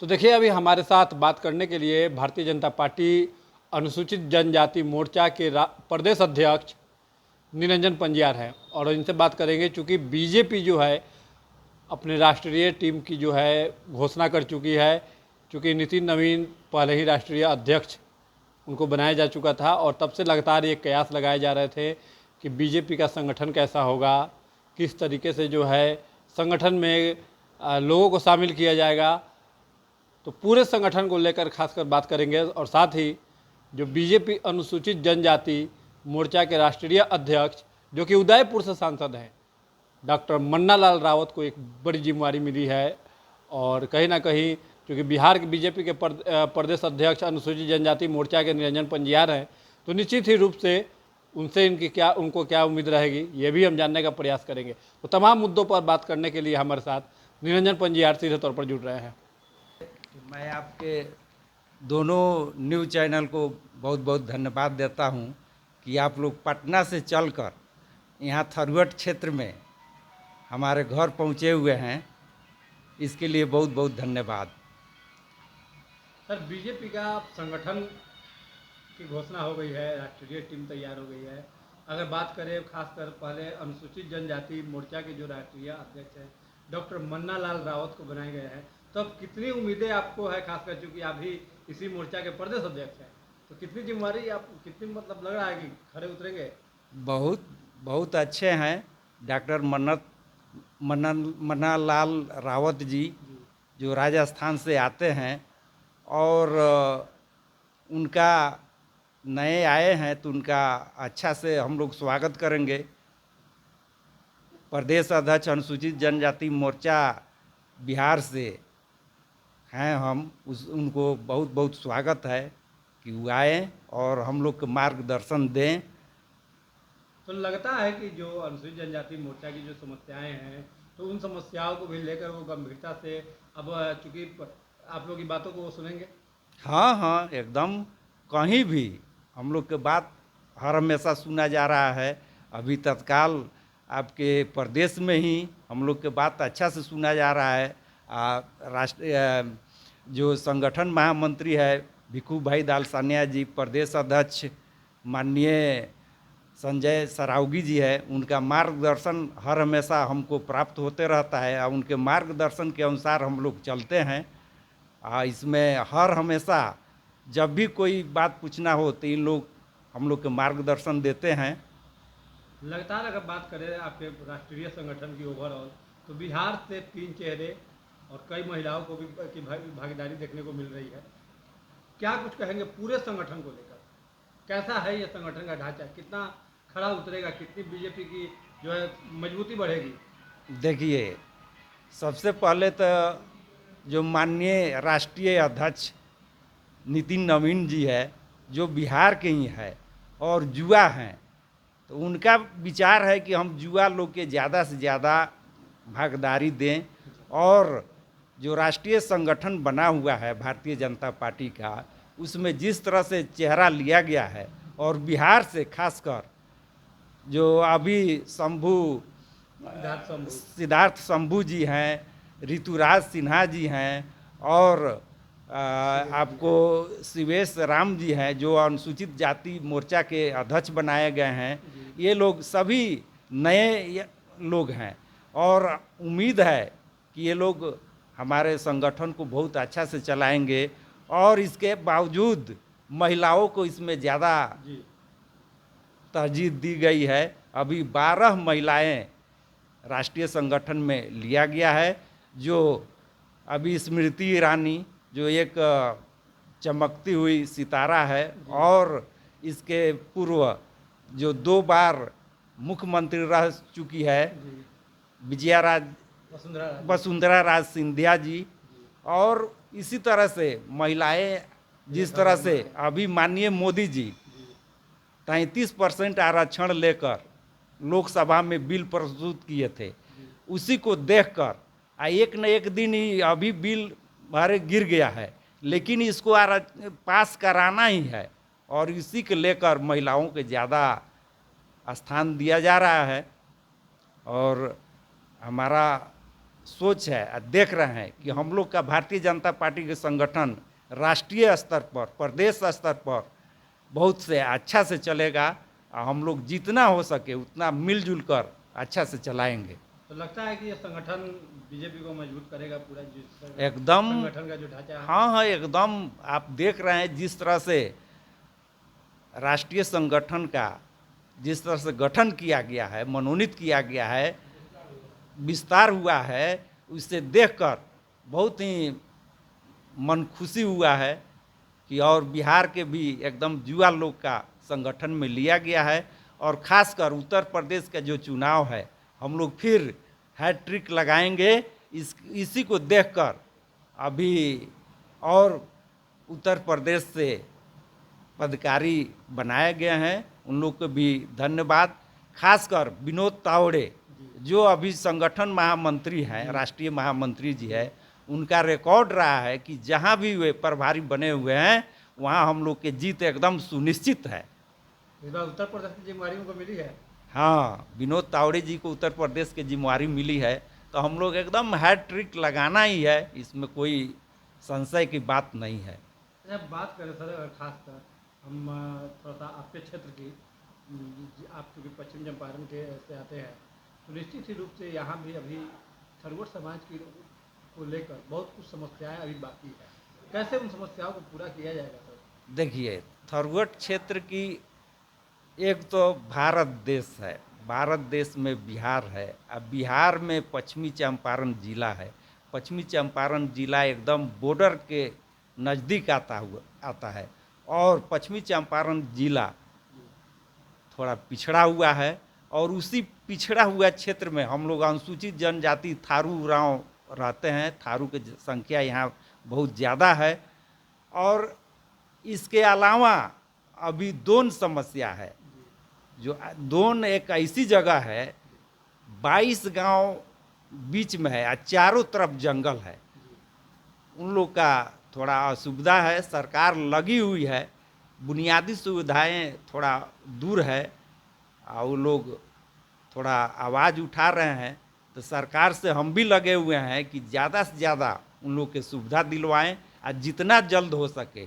तो देखिए, अभी हमारे साथ बात करने के लिए भारतीय जनता पार्टी अनुसूचित जनजाति मोर्चा के प्रदेश अध्यक्ष निरंजन पंजियार हैं और इनसे बात करेंगे। चूँकि बीजेपी जो है अपने राष्ट्रीय टीम की जो है घोषणा कर चुकी है। चूँकि नितिन नवीन पहले ही राष्ट्रीय अध्यक्ष उनको बनाया जा चुका था और तब से लगातार ये कयास लगाए जा रहे थे कि बीजेपी का संगठन कैसा होगा, किस तरीके से जो है संगठन में लोगों को शामिल किया जाएगा। तो पूरे संगठन को लेकर खासकर बात करेंगे और साथ ही जो बीजेपी अनुसूचित जनजाति मोर्चा के राष्ट्रीय अध्यक्ष जो कि उदयपुर से सांसद हैं, डॉक्टर मन्ना लाल रावत को एक बड़ी जिम्मेवारी मिली है। और कहीं ना कहीं क्योंकि बिहार के बीजेपी के प्रदेश अध्यक्ष अनुसूचित जनजाति मोर्चा के निरंजन पंजियार हैं, तो निश्चित ही रूप से उनसे उनको क्या उम्मीद रहेगी, ये भी हम जानने का प्रयास करेंगे। तो तमाम मुद्दों पर बात करने के लिए हमारे साथ निरंजन पंजियार सीधे तौर पर जुड़ रहे हैं। मैं आपके दोनों न्यूज़ चैनल को बहुत बहुत धन्यवाद देता हूं कि आप लोग पटना से चलकर यहाँ थरुअट क्षेत्र में हमारे घर पहुँचे हुए हैं। इसके लिए बहुत बहुत धन्यवाद। सर, बीजेपी का संगठन की घोषणा हो गई है, राष्ट्रीय टीम तैयार हो गई है। अगर बात करें खासकर पहले अनुसूचित जनजाति मोर्चा के जो राष्ट्रीय अध्यक्ष हैं डॉक्टर मन्ना लाल रावत को बनाए गए हैं, तो अब कितनी उम्मीदें आपको है, खासकर चूँकि आप भी इसी मोर्चा के प्रदेश अध्यक्ष हैं, तो कितनी जिम्मेवारी आप कितनी मतलब लग रहा है कि खड़े उतरेंगे? बहुत बहुत अच्छे हैं डॉक्टर मन्ना लाल रावत जी जो राजस्थान से आते हैं और उनका नए आए हैं तो उनका अच्छा से हम लोग स्वागत करेंगे। प्रदेश अध्यक्ष अनुसूचित जनजाति मोर्चा बिहार से हैं हम, उनको बहुत बहुत स्वागत है कि वो आए और हम लोग को मार्गदर्शन दें। तो लगता है कि जो अनुसूचित जनजाति मोर्चा की जो समस्याएं हैं, तो उन समस्याओं को भी लेकर वो गंभीरता से अब चूँकि आप लोग की बातों को वो सुनेंगे। हाँ हाँ, एकदम। कहीं भी हम लोग के बात हर हमेशा सुना जा रहा है। अभी तत्काल आपके प्रदेश में ही हम लोग के बात अच्छा से सुना जा रहा है। राष्ट्रीय जो संगठन महामंत्री है भिखू भाई दालसानिया जी, प्रदेश अध्यक्ष माननीय संजय सरावगी जी है, उनका मार्गदर्शन हर हमेशा हमको प्राप्त होते रहता है और उनके मार्गदर्शन के अनुसार हम लोग चलते हैं। इसमें हर हमेशा जब भी कोई बात पूछना हो तो इन लोग हम लोग के मार्गदर्शन देते हैं। लगातार अगर बात करें आपके राष्ट्रीय संगठन की ओवरऑल, तो बिहार से 3 चेहरे और कई महिलाओं को भी की भागीदारी देखने को मिल रही है। क्या कुछ कहेंगे पूरे संगठन को लेकर? कैसा है ये संगठन का ढांचा, कितना खड़ा उतरेगा, कितनी बीजेपी की जो है मजबूती बढ़ेगी? देखिए, सबसे पहले तो जो माननीय राष्ट्रीय अध्यक्ष नितिन नवीन जी है जो बिहार के ही है और युवा हैं, तो उनका विचार है कि हम युवा लोग के ज़्यादा से ज़्यादा भागीदारी दें। और जो राष्ट्रीय संगठन बना हुआ है भारतीय जनता पार्टी का, उसमें जिस तरह से चेहरा लिया गया है और बिहार से खासकर जो अभी सिद्धार्थ शंभू जी हैं, ऋतुराज सिन्हा जी हैं और आपको शिवेश राम जी हैं जो अनुसूचित जाति मोर्चा के अध्यक्ष बनाए गए हैं। ये लोग सभी नए लोग हैं और उम्मीद है कि ये लोग हमारे संगठन को बहुत अच्छा से चलाएंगे। और इसके बावजूद महिलाओं को इसमें ज़्यादा तरजीह दी गई है। अभी 12 महिलाएं राष्ट्रीय संगठन में लिया गया है। जो अभी स्मृति ईरानी जो एक चमकती हुई सितारा है और इसके पूर्व जो 2 बार मुख्यमंत्री रह चुकी है वसुंधरा राज सिंधिया जी, और इसी तरह से महिलाएं जिस तरह से अभी माननीय मोदी जी 33% आरक्षण लेकर लोकसभा में बिल प्रस्तुत किए थे, उसी को देखकर एक न एक दिन ही अभी बिल बाहर गिर गया है, लेकिन इसको पास कराना ही है और इसी को लेकर महिलाओं के ज़्यादा स्थान दिया जा रहा है। और हमारा सोच है और देख रहे हैं कि हम लोग का भारतीय जनता पार्टी के संगठन राष्ट्रीय स्तर पर, प्रदेश स्तर पर बहुत से अच्छा से चलेगा और हम लोग जितना हो सके उतना मिलजुल कर अच्छा से चलाएंगे। तो लगता है कि ये संगठन बीजेपी को मजबूत करेगा पूरा, जिस एकदम। संगठन का जो ढांचा है। हाँ हाँ, एकदम। आप देख रहे हैं जिस तरह से राष्ट्रीय संगठन का जिस तरह से गठन किया गया है, मनोनीत किया गया है, विस्तार हुआ है, उसे देखकर बहुत ही मन खुशी हुआ है कि और बिहार के भी एकदम युवा लोग का संगठन में लिया गया है। और ख़ासकर उत्तर प्रदेश का जो चुनाव है, हम लोग फिर हैट्रिक लगाएंगे। इसी को देखकर अभी और उत्तर प्रदेश से पदाधिकारी बनाए गए हैं, उन लोग को भी धन्यवाद। खासकर विनोद तावड़े जो अभी संगठन महामंत्री हैं, राष्ट्रीय महामंत्री जी है, उनका रिकॉर्ड रहा है कि जहां भी वे प्रभारी बने हुए हैं वहां हम लोग के जीत एकदम सुनिश्चित है। इस बार उत्तर प्रदेश की जिम्मेवारी उनको मिली है। हाँ, विनोद तावड़े जी को उत्तर प्रदेश की जिम्मेवारी मिली है, तो हम लोग एकदम हैट्रिक लगाना ही है, इसमें कोई संशय की बात नहीं है। जब बात करें सर, खासकर हम थोड़ा सा आपके क्षेत्र की, आप चूँकि पश्चिम चंपारण के से आते हैं, तो निश्चित ही रूप से यहाँ भी अभी थरगोट समाज की को लेकर बहुत कुछ समस्याएं अभी बाकी है। कैसे उन समस्याओं को पूरा किया जाएगा सर? देखिए, थरगोट क्षेत्र की एक तो भारत देश है, भारत देश में बिहार है। अब बिहार में पश्चिमी चंपारण जिला है। पश्चिमी चंपारण जिला एकदम बॉर्डर के नज़दीक आता है और पश्चिमी चंपारण जिला थोड़ा पिछड़ा हुआ है। और उसी पिछड़ा हुआ क्षेत्र में हम लोग अनुसूचित जनजाति थारू राव रहते हैं। थारू की संख्या यहाँ बहुत ज़्यादा है। और इसके अलावा अभी दोन समस्या है। जो दोन एक ऐसी जगह है, 22 गांव बीच में है और चारों तरफ जंगल है। उन लोग का थोड़ा असुविधा है। सरकार लगी हुई है, बुनियादी सुविधाएं थोड़ा दूर है और वो लोग थोड़ा आवाज़ उठा रहे हैं। तो सरकार से हम भी लगे हुए हैं कि ज़्यादा से ज़्यादा उन लोग के सुविधा दिलवाएं और जितना जल्द हो सके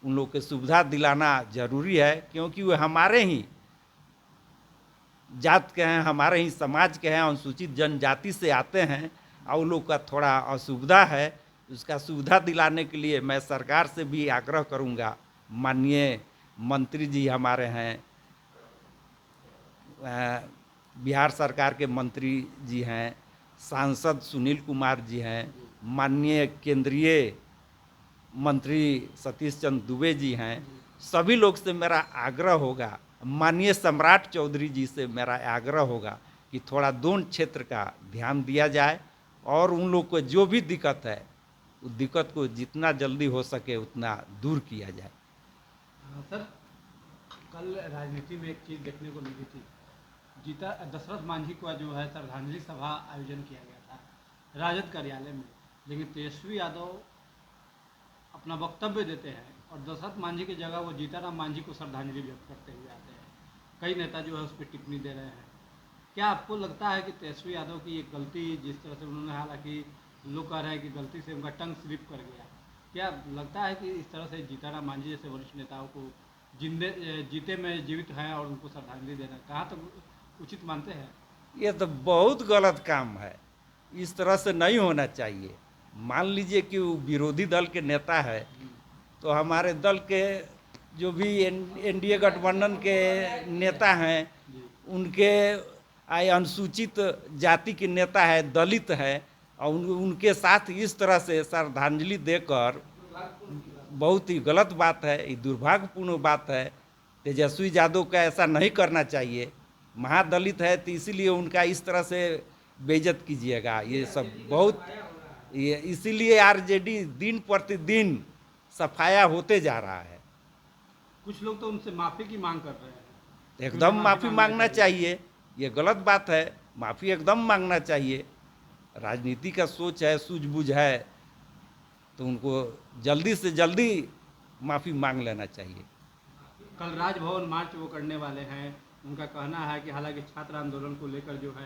उन लोग के सुविधा दिलाना ज़रूरी है, क्योंकि वो हमारे ही जात के हैं, हमारे ही समाज के हैं, अनुसूचित जनजाति से आते हैं और उन लोग का थोड़ा असुविधा है। उसका सुविधा दिलाने के लिए मैं सरकार से भी आग्रह करूंगा। माननीय मंत्री जी हमारे हैं, बिहार सरकार के मंत्री जी हैं, सांसद सुनील कुमार जी हैं, माननीय केंद्रीय मंत्री सतीश चंद्र दुबे जी हैं। सभी लोग से मेरा आग्रह होगा, माननीय सम्राट चौधरी जी से मेरा आग्रह होगा कि थोड़ा दोनों क्षेत्र का ध्यान दिया जाए और उन लोग को जो भी दिक्कत है उस दिक्कत को जितना जल्दी हो सके उतना दूर किया जाए। सर, कल राजनीति में एक चीज़ देखने को मिली थी। दशरथ मांझी का जो है श्रद्धांजलि सभा आयोजन किया गया था राजद कार्यालय में, लेकिन तेजस्वी यादव अपना वक्तव्य देते हैं और दशरथ मांझी की जगह वो जीताराम मांझी को श्रद्धांजलि व्यक्त करते हुए आते हैं। कई नेता जो है उस पर टिप्पणी दे रहे हैं। क्या आपको लगता है कि तेजस्वी यादव की एक गलती, जिस तरह से उन्होंने, हालांकि लोग कह रहे हैं कि गलती से उनका टंग स्लिप कर गया, क्या लगता है कि इस तरह से जीताराम मांझी जैसे वरिष्ठ नेताओं को जीते में जीवित हैं और उनको श्रद्धांजलि देना कहाँ तक उचित मानते हैं? ये तो बहुत गलत काम है, इस तरह से नहीं होना चाहिए। मान लीजिए कि वो विरोधी दल के नेता है, तो हमारे दल के जो भी एनडीए गठबंधन के नेता हैं, उनके अनुसूचित जाति के नेता है, दलित है, और उनके साथ इस तरह से श्रद्धांजलि देकर बहुत ही गलत बात है, ये दुर्भाग्यपूर्ण बात है। तेजस्वी यादव का ऐसा नहीं करना चाहिए। महादलित है तो इसीलिए उनका इस तरह से बेइज्जत कीजिएगा, ये सब बहुत, ये इसीलिए आरजेडी दिन प्रतिदिन सफाया होते जा रहा है। कुछ लोग तो उनसे माफ़ी की मांग कर रहे हैं। एकदम माफ़ी मांगना चाहिए, ये गलत बात है। माफ़ी एकदम मांगना चाहिए। राजनीति का सोच है, सूझबूझ है, तो उनको जल्दी से जल्दी माफ़ी मांग लेना चाहिए। कल राजभवन मार्च वो करने वाले हैं। उनका कहना है कि हालांकि छात्र आंदोलन को लेकर जो है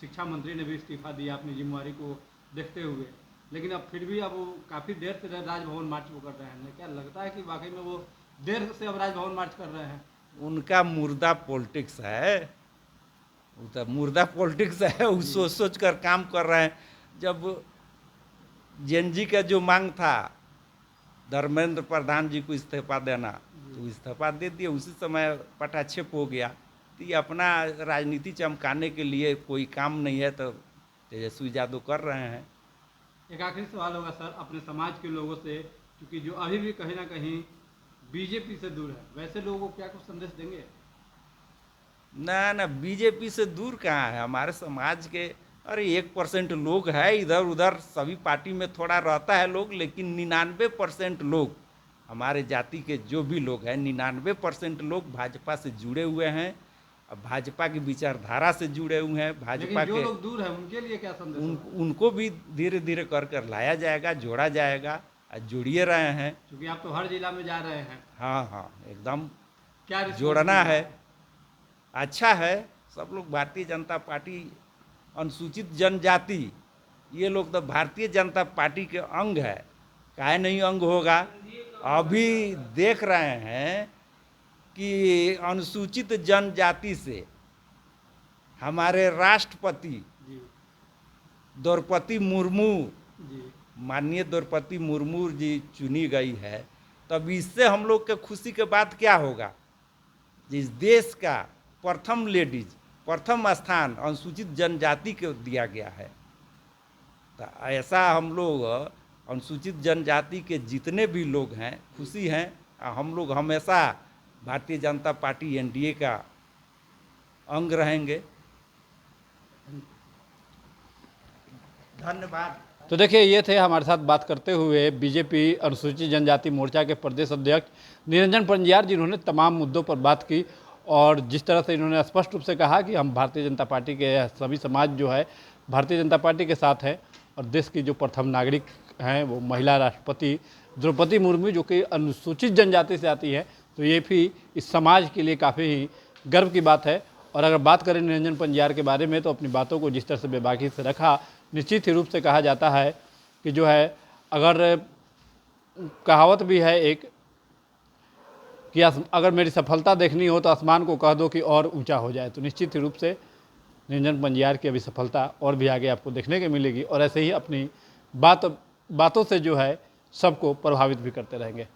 शिक्षा मंत्री ने भी इस्तीफा दिया अपनी जिम्मेवारी को देखते हुए, लेकिन अब फिर भी अब वो काफ़ी देर से राजभवन मार्च वो कर रहे हैं। क्या लगता है कि वाकई में वो देर से अब राजभवन मार्च कर रहे हैं? उनका मुर्दा पॉलिटिक्स है, वो तो मुर्दा पॉलिटिक्स है, वो सोच सोच कर काम कर रहे हैं। जब जेएनजी का जो मांग था धर्मेंद्र प्रधान जी को इस्तीफा देना, तो इस्तीफा दे दिए, उसी समय पटाक्षेप हो गया। तो ये अपना राजनीति चमकाने के लिए कोई काम नहीं है तो तेजस्वी यादव कर रहे हैं। एक आखिरी सवाल होगा सर अपने समाज के लोगों से, क्योंकि जो अभी भी कहीं ना कहीं बीजेपी से दूर है, वैसे लोगों को क्या कुछ संदेश देंगे? ना बीजेपी से दूर कहाँ है, हमारे समाज के अरे 1% लोग है, इधर उधर सभी पार्टी में थोड़ा रहता है लोग, लेकिन 99% लोग हमारे जाति के जो भी लोग हैं 99% लोग भाजपा से जुड़े हुए हैं, अब भाजपा की विचारधारा से जुड़े हुए हैं। लेकिन भाजपा जो के लोग दूर है उनके लिए क्या संदेश होगा? उनको भी धीरे धीरे कर कर लाया जाएगा, जोड़ा जाएगा, और जोड़िए रहे हैं। क्योंकि आप तो हर जिला में जा रहे हैं। हाँ एकदम क्या रिस्पॉन्स जोड़ना मिला? है। अच्छा है, सब लोग भारतीय जनता पार्टी, अनुसूचित जनजाति, ये लोग तो भारतीय जनता पार्टी के अंग है, काहे नहीं अंग होगा। अभी देख रहे हैं कि अनुसूचित जनजाति से हमारे राष्ट्रपति जी द्रौपदी मुर्मू, जी माननीय द्रौपदी मुर्मू जी चुनी गई है, तब इससे हम लोग के खुशी के बात क्या होगा। इस देश का प्रथम लेडीज, प्रथम स्थान अनुसूचित जनजाति को दिया गया है। तो ऐसा हम लोग अनुसूचित जनजाति के जितने भी लोग हैं खुशी हैं। हम लोग हमेशा भारतीय जनता पार्टी एनडीए का अंग रहेंगे। धन्यवाद। तो देखिए, ये थे हमारे साथ बात करते हुए बीजेपी अनुसूचित जनजाति मोर्चा के प्रदेश अध्यक्ष निरंजन पंजियार, जिन्होंने तमाम मुद्दों पर बात की और जिस तरह से इन्होंने स्पष्ट रूप से कहा कि हम भारतीय जनता पार्टी के सभी समाज जो है भारतीय जनता पार्टी के साथ है, और देश की जो प्रथम नागरिक हैं वो महिला राष्ट्रपति द्रौपदी मुर्मू, जो कि अनुसूचित जनजाति से आती है, तो ये भी इस समाज के लिए काफ़ी ही गर्व की बात है। और अगर बात करें निरंजन पंजियार के बारे में, तो अपनी बातों को जिस तरह से बेबाकी से रखा, निश्चित ही रूप से कहा जाता है कि जो है, अगर कहावत भी है एक कि अगर मेरी सफलता देखनी हो तो आसमान को कह दो कि और ऊंचा हो जाए। तो निश्चित ही रूप से निरंजन पंजियार की अभी सफलता और भी आगे आपको देखने को मिलेगी, और ऐसे ही अपनी बातों से जो है सबको प्रभावित भी करते रहेंगे।